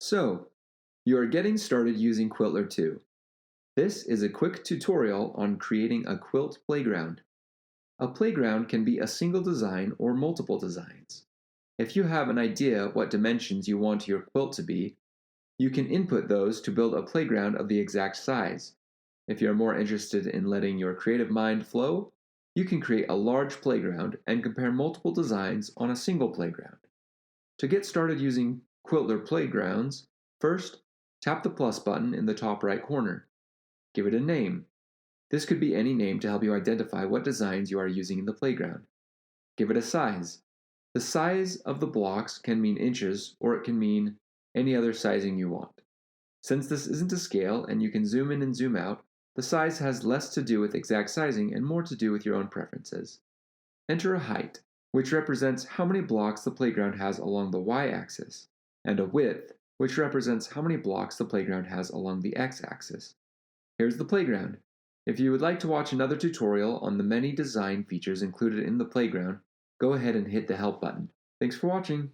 So, you are getting started using Quiltler 2. This is a quick tutorial on creating a quilt playground. A playground can be a single design or multiple designs. If you have an idea what dimensions you want your quilt to be, you can input those to build a playground of the exact size. If you're more interested in letting your creative mind flow, you can create a large playground and compare multiple designs on a single playground. To get started using Quiltler playgrounds, first, tap the plus button in the top right corner. Give it a name. This could be any name to help you identify what designs you are using in the playground. Give it a size. The size of the blocks can mean inches or it can mean any other sizing you want. Since this isn't to scale and you can zoom in and zoom out, the size has less to do with exact sizing and more to do with your own preferences. Enter a height, which represents how many blocks the playground has along the y-axis, and a width, which represents how many blocks the playground has along the x-axis. Here's the playground. If you would like to watch another tutorial on the many design features included in the playground, go ahead and hit the help button. Thanks for watching.